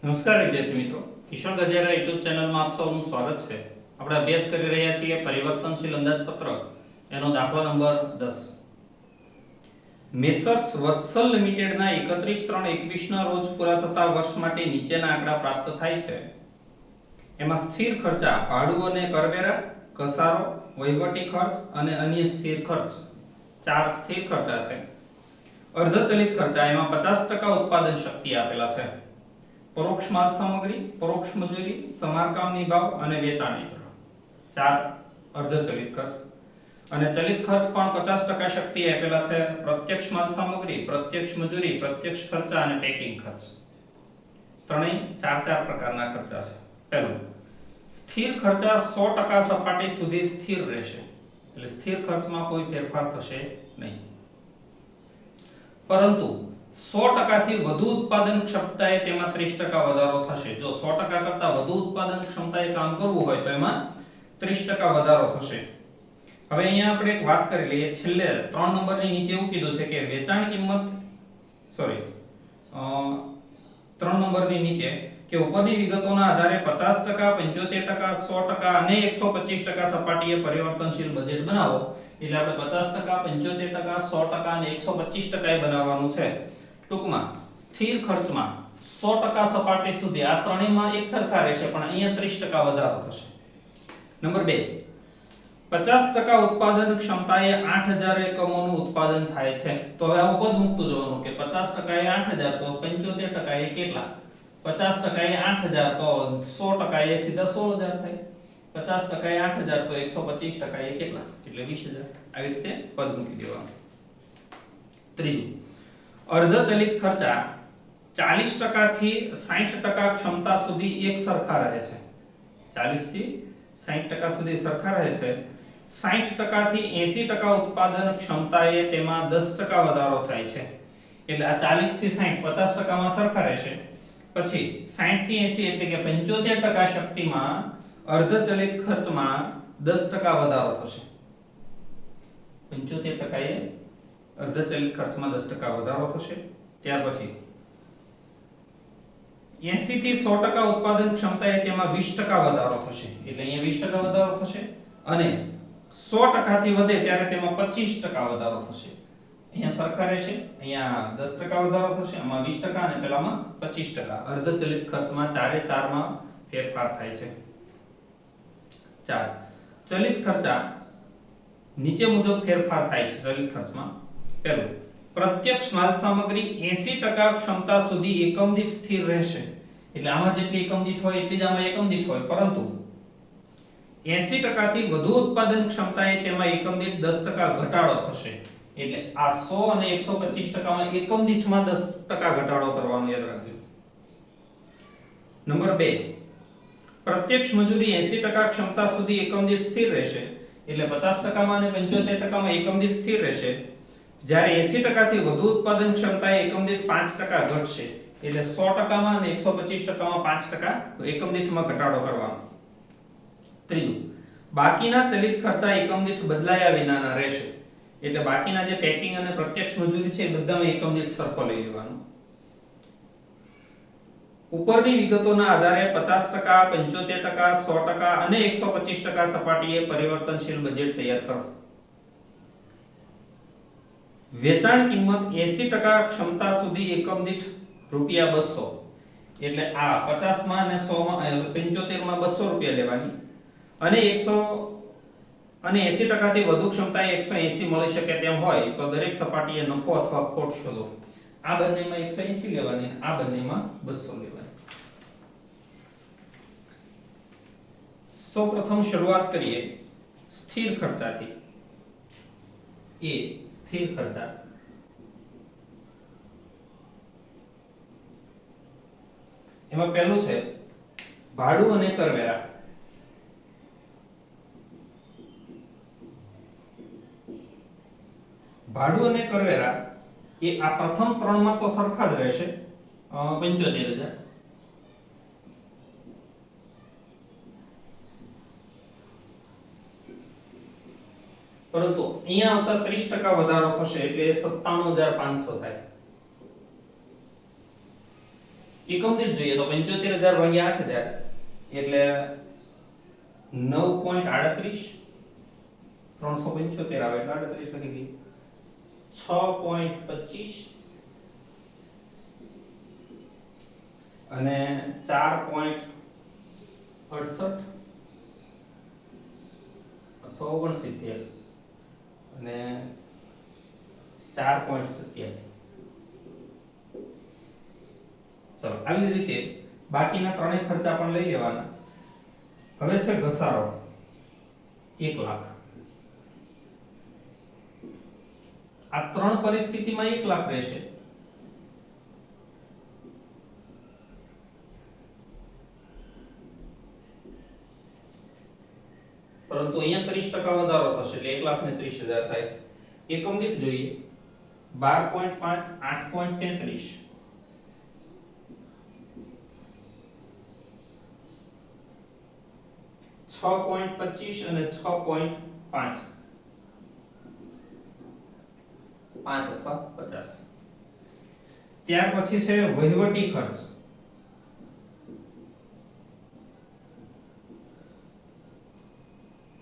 નમસ્કાર વિદ્યાર્થી મિત્રો, કિશોર ગજેરા યુટ્યુબ ચેનલમાં આપ સૌનું સ્વાગત છે। આપણે અભ્યાસ કરી રહ્યા છીએ પરિવર્તનશીલ અંદાજપત્ર, એનો દાખલો નંબર 10। મેસર્સ વત્સલ લિમિટેડના 31/3/21 ના રોજ પૂરા થતા વર્ષ માટે નીચેના આંકડા પ્રાપ્ત થાય છે। એમાં સ્થિર ખર્ચા, ભાડું અને કરવેરા, ઘસારો, વહીવટી ખર્ચ અને અન્ય સ્થિર ખર્ચ, ચાર સ્થિર ખર્ચા છે। અર્ધચલિત ખર્ચા, એમાં 50% ઉત્પાદન શક્તિ આપેલા છે। પરોક્ષ માલ સામગ્રી, પરોક્ષ મજૂરી, સમારકામની ભાવ અને વેચાણ વિતરણ, ચાર અર્ધચલિત ખર્ચ। અને ચલિત ખર્ચ પણ 50% શક્તિ આપેલા છે। પ્રત્યક્ષ માલ સામગ્રી, પ્રત્યક્ષ મજૂરી, પ્રત્યક્ષ ખર્ચા અને પેકિંગ ખર્ચ, ત્રણેય ચાર પ્રકારના ખર્ચા છે। પહેલું, સ્થિર ખર્ચા 100% સપાટી સુધી સ્થિર રહેશે, એટલે સ્થિર ખર્ચમાં કોઈ ફેરફાર થશે નહીં, પરંતુ 100% થી વધુ ઉત્પાદન ક્ષમતાએ તેમાં 30% વધારો થશે। જો 100% કરતા વધુ ઉત્પાદન ક્ષમતાએ કામ કરવું હોય તો એમાં 30% વધારો થશે। હવે અહીંયા આપણે એક વાત કરી લઈએ, છેલ્લે 3 નંબરની નીચે એવું કીધું છે કે વેચાણ કિંમત 3 નંબરની નીચે કે ઉપરની વિગતોના આધારે 50%, 75%, 100% અને 125% સપાટીએ પરિવર્તનશીલ બજેટ બનાવો। એટલે આપણે 50%, 75%, 100% અને 125% બનાવવાનું છે। ટૂંકમાં સ્થિર ખર્ચમાં 100% સપાટી સુધી આ ત્રણેયમાં એક સરખા રહેશે, પણ અહીંયા 30% વધારો થશે। નંબર 2, 50% ઉત્પાદન ક્ષમતાએ 8000 એકમોનું ઉત્પાદન થાય છે। તો હવે આ પદ મૂકતું જવાનું કે 50% એ 8000 તો 75% એ કેટલા, 50% એ 8000 તો 100% એ સીધા 16000 થાય, 50% એ 8000 તો 125% એ કેટલા, એટલે 20000। આવી રીતે પદ મૂકી દેવાનું। ત્રીજું, અર્ધચલિત ખર્ચા 40% થી 60% ક્ષમતા સુધી એક સરખા રહે છે। 40 થી 60% સુધી સરખા રહે છે। 60% થી 80% ઉત્પાદન ક્ષમતાએ તેમાં 10% વધારો થાય છે। એટલે આ 40 થી 60 50% માં સરખા રહેશે, પછી 60 થી 80 એટલે કે 75% શક્તિમાં અર્ધચલિત ખર્ચમાં 10% વધારો થશે। 75% એ અર્ધચલિત ખર્ચમાં 10% વધારો થશે। ત્યાર પછી 80 થી 100% ઉત્પાદન ક્ષમતાએ તેમાં 20% વધારો થશે, એટલે અહીંયા 20% વધારો થશે। અને 100% થી વધે ત્યારે તેમાં 25% વધારો થશે। અહીંયા સરખા રહેશે, અહીંયા 10% વધારો થશે, આમાં 20% અને પેલામાં 25%। અર્ધચલિત ખર્ચમાં ચારે ચારમાં ફેરફાર થાય છે। 4, ચલિત ખર્ચા નીચે મુજબ ફેરફાર થાય છે ચલિત ખર્ચમાં। પહેલું, પ્રત્યક્ષ માલ સામગ્રી 80% ક્ષમતા સુધી એકમ દીઠ સ્થિર રહેશે, એટલે આમાં જેટલી એકમ દીઠ હોય એટલી જ આમાં એકમ દીઠ હોય, પરંતુ 80% થી વધુ ઉત્પાદન ક્ષમતાએ તેમાં એકમ દીઠ 10% ઘટાડો થશે। એટલે આ 100 અને 125% માં એકમ દીઠમાં 10% ઘટાડો કરવાનો, યાદ રાખજો। નંબર 2, પ્રત્યક્ષ મજૂરી 80% ક્ષમતા સુધી એકમ દીઠ સ્થિર રહેશે, એટલે 50% માં અને 75% માં એકમ દીઠ સ્થિર રહેશે। જ્યારે 80% થી વધુ ઉત્પાદન ક્ષમતાએ એકમ દીઠ 5% ઘટશે, એટલે 100% માં અને 125% માં 5% એકમ દીઠમાં ઘટાડો કરવાનો। ત્રીજું, બાકીના ચલિત ખર્ચા એકમ દીઠ બદલાયા વિનાના રહેશે, એટલે બાકીના જે પેકિંગ અને પ્રત્યક્ષ મજૂરી છે એ બધામાં એકમ દીઠ સરખો લઈ લેવાનો। ઉપરની વિગતોના આધારે 50%, 75%, 100% અને 125% સપાટીએ પરિવર્તનશીલ બજેટ તૈયાર કરો। વેચાણ કિંમત 80% ક્ષમતા સુધી એકમ દીઠ ₹200, એટલે આ 50 માં અને 100 માં 75 માં 200 રૂપિયા લેવાની, અને 80% થી વધુ ક્ષમતાએ 180 મળી શકે તેમ હોય તો દરેક સપાટીએ નફો અથવા ખોટ શોધો। આ બંનેમાં 180 લેવાની, આ બંનેમાં 200 લેવાની। સૌપ્રથમ શરૂઆત કરીએ સ્થિર ખર્ચાથી। એ સ્થિર ખર્ચા, એમાં પહેલું છે ભાડું અને કરવેરા। ભાડું અને કરવેરા એ આ પ્રથમ ત્રણમાં તો સરખા જ રહેશે, 75000। પરંતુ અહીંયા આવતા 30% વધારો થશે, એટલે 57500 થાય। એકમ દીઠ જોઈએ તો 75000 ભાગ્યા 8000 એટલે 9.38 375 આવે એટલે 38 લખી દઈએ 6.25 અને 4.68 અથવા 69 અને 4.87 ચલો આવી જ રીતે બાકીના ત્રણેય ખર્ચા પણ લઈ લેવાના હવે છે ઘસારો 1 લાખ આ ત્રણ પરિસ્થિતિમાં 1 લાખ રહેશે પરંતુ અહીંયા 30% વધારો થશે એટલે 1 લાખ ને 30000 થાય એકમ દીઠ જોઈએ 12.5 8.33 6.25 અને 6.5 5 અથવા 50 ત્યાર પછી છે વહીવટી ખર્ચ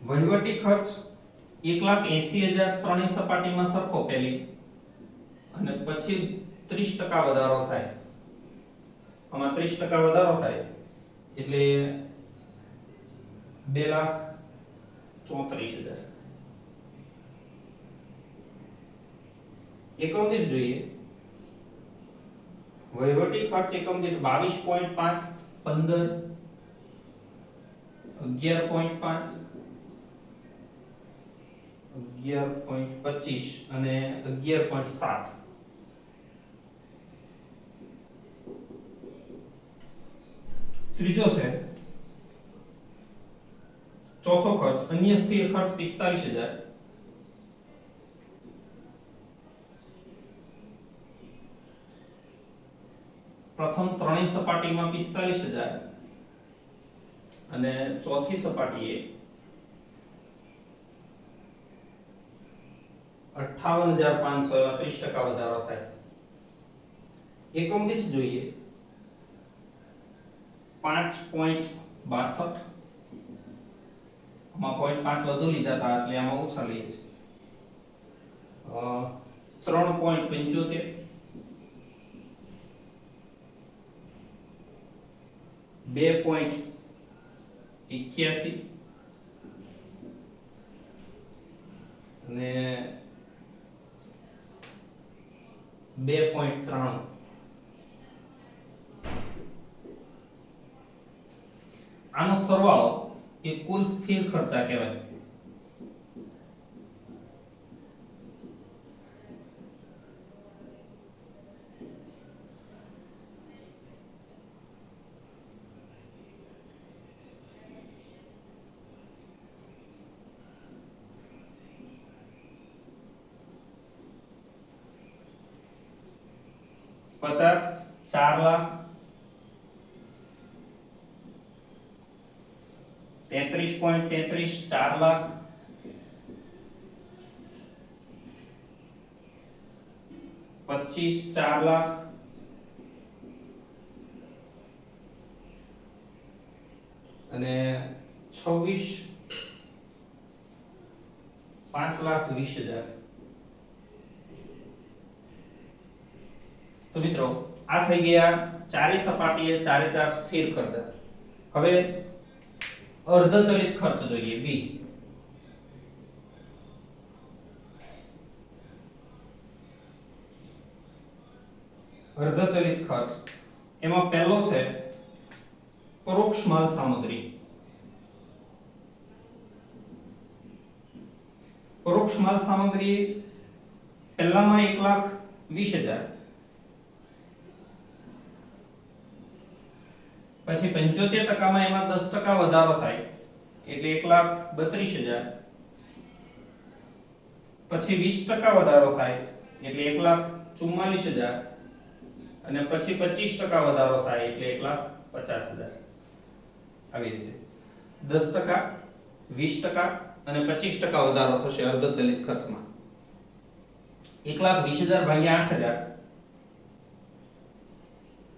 વહીવટી ખર્ચ 1,80,000 ત્રણેય સપાટીમાં સરખો પેલી અને પછી 30% વધારો થાય આમાં 30% વધારો થાય એટલે 2,34,000 એકમ દીઠ જોઈએ વહીવટી ખર્ચ એકમ દીઠ 22.5 15 11.5 11.25 અને 11.7 ત્રીજો છે ચોથો ખર્ચ અન્ય સ્થિર ખર્ચ 45,000 પ્રથમ ત્રણેય સપાટીમાં 45,000 અને ચોથી સપાટીએ 58,500 એવા 30% વધારો થાય એકમ દીઠ જોઈએ 5.62 આમાં 0.5 વધુ લીધા હતા એટલે આમાં ઓછા લઈએ છે 3.75 2.81 અને 2.93 આનો સરવાળો એ કુલ સ્થિર ખર્ચા કહેવાય पचास 4 लाख 33.33 4 लाख 25 4 लाख અને 26 5,20,000 તો મિત્રો આ થઈ ગયા ચારે સપાટીએ ચારે ચાર સ્થિર ખર્ચ હવે અર્ધચલિત ખર્ચ જોઈએ બી અર્ધચલિત ખર્ચ એમાં પહેલો છે પરોક્ષ માલ સામગ્રી પરોક્ષ માલ સામગ્રી પહેલામાં 1,20,000 પછી 75% માં એમાં 10% વધારો થાય એટલે 1,32,000 પછી 20% વધારો થાય એટલે 1,44,000 અને પછી 25% વધારો થાય એટલે 1,50,000 આવી રીતે 10% 20% અને 25% વધારો થશે અર્ધચલિત ખર્ચમાં 1,20,000 ભાગ્યા 8,000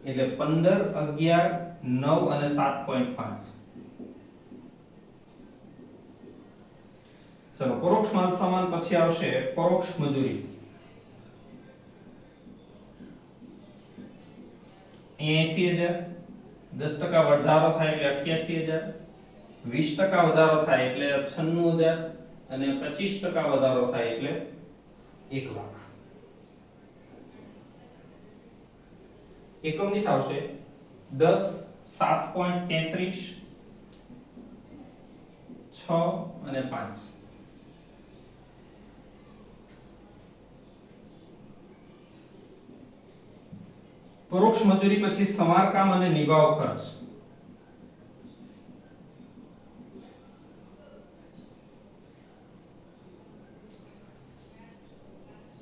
એટલે 15 11 9 અને 7.5. ચલો પરોક્ષ માલ સામાન પછી આવશે પરોક્ષ મજૂરી. અહીંયા 80000, 10% વધારો થાય એટલે 88000, 20% વધારો થાય એટલે 96000 અને 25% વધારો થાય એટલે 1 લાખ. એકમ દીઠ આવશે 10 7.33 6 અને 5. પરોક્ષ મજૂરી પછી સમારકામ અને નિભાવ ખર્ચ.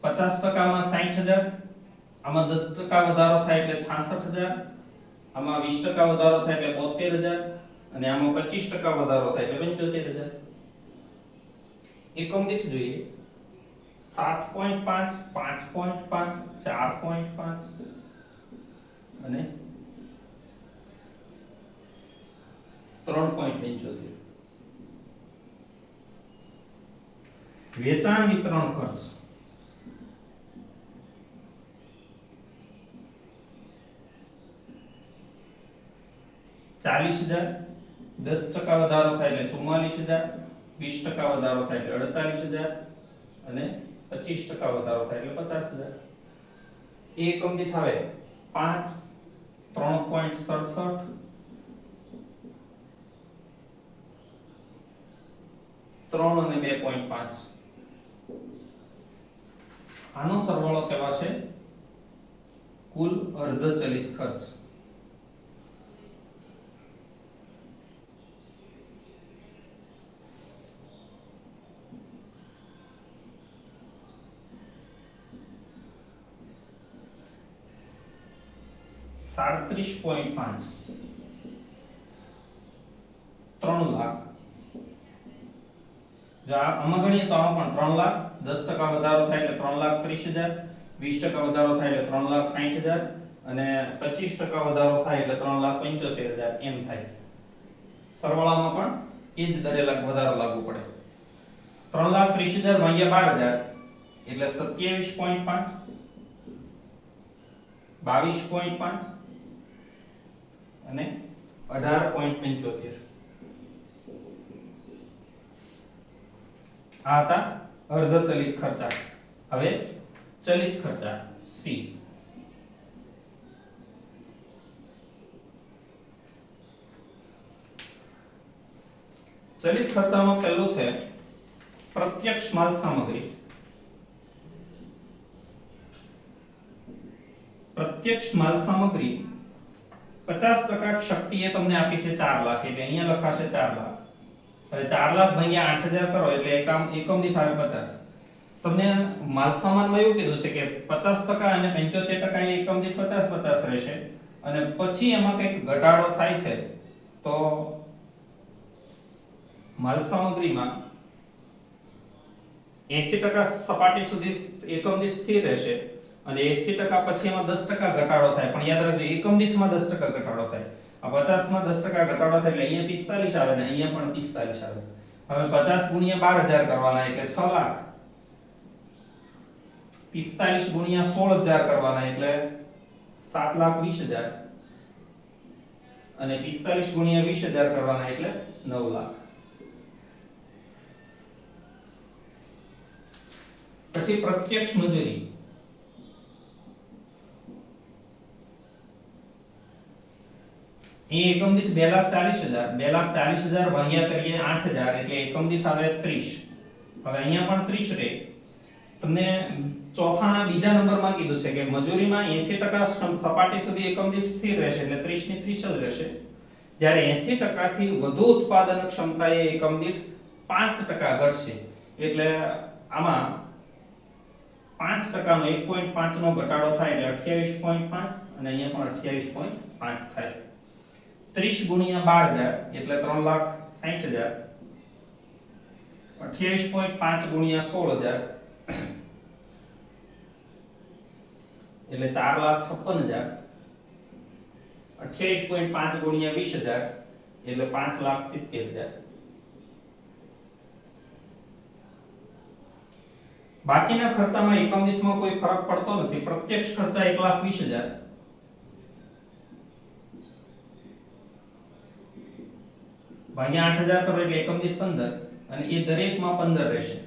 પચાસ ટકામાં 60000, આમાં 10% વધારો થાય એટલે 66000, આમાં 20% વધારો થાય એટલે 72000 અને આમાં 25% વધારો થાય એટલે 75000. એકમ દીઠ જોઈએ 7.5 5.5 4.5 અને 3.75. વેચાણ વિતરણ ખર્ચ. ₹40000, 10% વધારો થાય એટલે 44000, 20% વધારો થાય એટલે 48000 અને 25% વધારો થાય એટલે 50000. એકમ દીઠ આવે 5 3.67 3 અને 2.5. આનો સરવાળો કહેવાશે કુલ અર્ધચલિત ખર્ચ. ₹37.5 3 લાખ. જો આમાં ગણીએ તો આમાં પણ 3 લાખ, 10% વધારો થાય એટલે 3,30,000, 20% વધારો થાય એટલે 3,60,000 અને 25% વધારો થાય એટલે 3,75,000 એમ થાય. સરવાળામાં પણ એ જ દરે વધારો લાગુ પડે. 3,30,000 ભાગ્યા 12,000 એટલે 27.5, 22.5 અને 18.75. આ હતા અર્ધચલિત ખર્ચા. હવે ચલિત ખર્ચા સી. ચલિત ખર્ચામાં પહેલું છે પ્રત્યક્ષ માલ સામગ્રી. પ્રત્યક્ષ માલ સામગ્રી 50% શક્તિએ તમને આપી છે 4 લાખ એટલે અહીંયા લખાશે 4 લાખ. હવે 4 લાખ ભાગ્યા 8000 કરો એટલે એકમ દીઠ આવે 50. તમને માલ સામાનમાં એવું કીધું છે કે 50% અને 75% એ એકમ દીઠ 50 રહેશે અને પછી એમાં કંઈક ઘટાડો થાય છે તો માલ સામગ્રીમાં 80% સપાટી સુધી એકમ દીઠ સ્થિર રહેશે અને 80% પછી એમાં 10% ઘટાડો થાય. પણ યાદ રાખજો એકમ દીઠમાં 10% ઘટાડો થાય. આ 50 માં 10% ઘટાડો થાય એટલે અહીંયા 45 આવે ને અહીંયા પણ 45 આવે. હવે 50 ગુણ્યા 12000 કરવાના એટલે 6 લાખ. 45 ગુણ્યા 16000 કરવાના એટલે 7,20,000 અને 45 ગુણ્યા 20000 કરવાના એટલે 9 લાખ. પછી પ્રત્યક્ષ મજૂરી. એ એકમ દીઠ 2,40,000, 2,40,000 ભાગ્યા કરીએ 8000 એટલે એકમ દીઠ આવે 30. હવે અહીંયા પણ 30 રહે. તમને ચોથાના બીજા નંબરમાં કીધું છે કે મજૂરીમાં 80% સપાટી સુધી એકમ દીઠ સ્થિર રહેશે એટલે 30 ની 30 જ રહેશે. જ્યારે 80% થી વધુ ઉત્પાદન ક્ષમતાએ એકમ દીઠ 5% ઘટશે એટલે આમાં 5% નો 1.5 નો ઘટાડો થાય એટલે 28.5 અને અહીંયા પણ 28.5 થાય. 30 ગુણ્યા 12000 એટલે 3,60,000, 28.5 ગુણ્યા 16000 એટલે 4,56,000 28.5 ગુણ્યા 20,000 એટલે 5,70,000. બાકીના ખર્ચામાં એકમ દીઠમાં કોઈ ફરક પડતો નથી. પ્રત્યક્ષ ખર્ચા 1,20,000 ભાગ્યા 8,000 કરો એટલે એકમ દીઠ 15 અને એ દરેકમાં 15 રહેશે.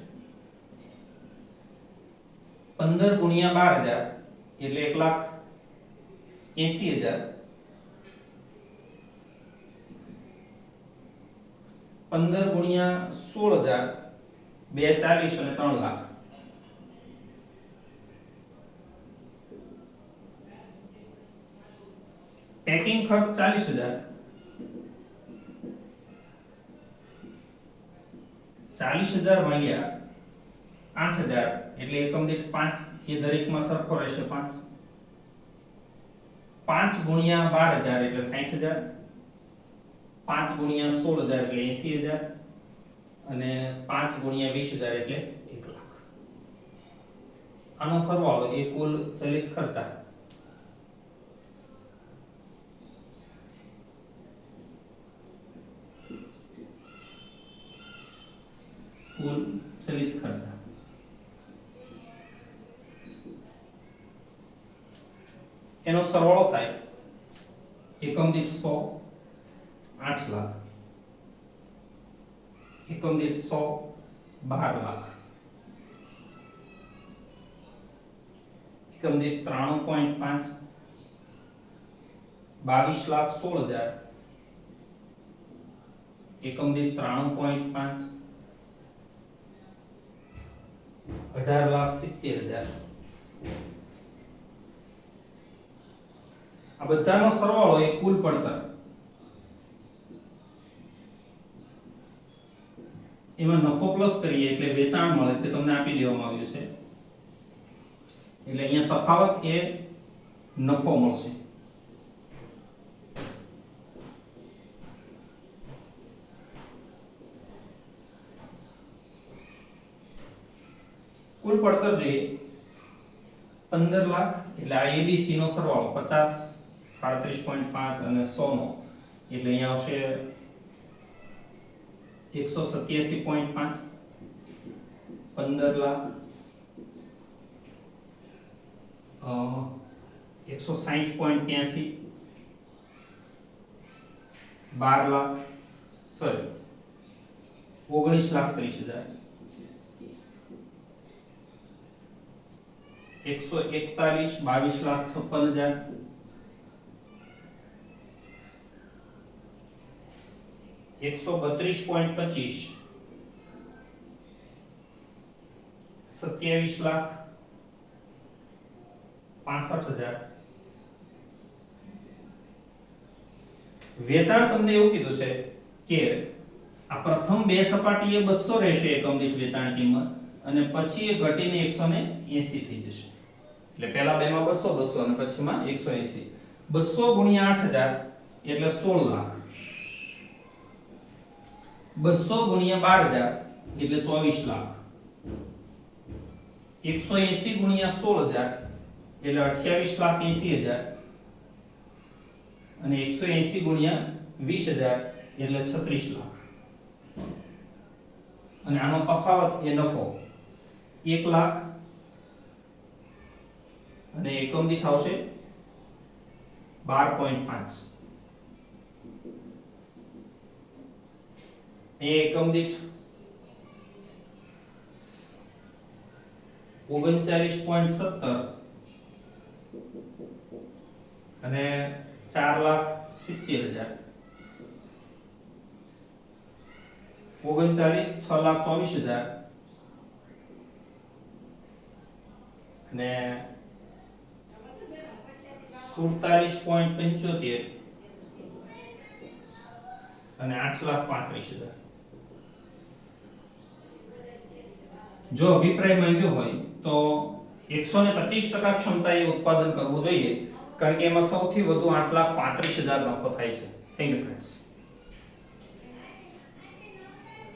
15 ગુણ્યા 12,000 એટલે 1,80,000. 15 ગુણ્યા 16,000 2,40 અને 3 લાખ. પેકિંગ ખર્ચ 40,000. 40,000 ભાગ્યા 8,000 એટલે એકમ દીઠ 5 એ દરેકમાં સરખો રહેશે 5. 5 ગુણ્યા 12,000 એટલે 60,000. 5 ગુણ્યા 16,000 એટલે 80,000 અને 5 ગુણ્યા 20,000 એટલે 1 લાખ. આનો સરવાળો એ કુલ ચલિત ખર્ચા એનો સરવાળો થાય એકમ દીઠ 100 8 લાખ, એકમ દીઠ 100 12 લાખ, એકમ દીઠ 93.5 22,16,000, એકમ દીઠ 93.5 18,70,000. આ બધાનો સરવાળો એ કુલ પડતર. એમાં નફો પ્લસ કરીએ એટલે વેચાણ મળે છે, તમને આપી દેવામાં આવ્યું છે. એટલે અહીંયા તફાવત એ નફો મળશે. કુલ પડતર જોઈએ 15 લાખ એટલે આ એબીસી નો સરવાળો 50 37.5 અને 100 નો એટલે અહીંયા આવશે 187.5 15 લાખ 160.83 12 લાખ સોરી 19,30,000 141 22,56,000 132.25 27,65,000. વેચાણ તમને એવું કીધું છે કે આ પ્રથમ બે સપાટીએ 200 રહેશે એકમ દીઠ વેચાણ કિંમત અને પછી એ ઘટીને 180 થઈ જશે. એટલે પહેલા બેમાં 200 200 અને પછીમાં 180. 200 ગુણ્યા 8,000 એટલે 16 લાખ. 200 ગુણ્યા 12,000 એટલે 24 લાખ. 180 ગુણ્યા 16,000 એટલે 28,80,000 અને 180 ગુણ્યા 20,000 એટલે 36 લાખ. અને આનો તફાવત એ નફો 1 લાખ અને એકમ દીઠ આવશે 12.5. એ એકમ દીઠ 39.17 અને 4,70,000 39 6,24,000 અને 47.75 અને 8,35,000. જો અભિપ્રાય માંગ્યો હોય તો 125% ક્ષમતાએ ઉત્પાદન કરવું જોઈએ, કારણ કે એમાં સૌથી વધુ 8,35,000 નફો થાય છે. Thank you friends.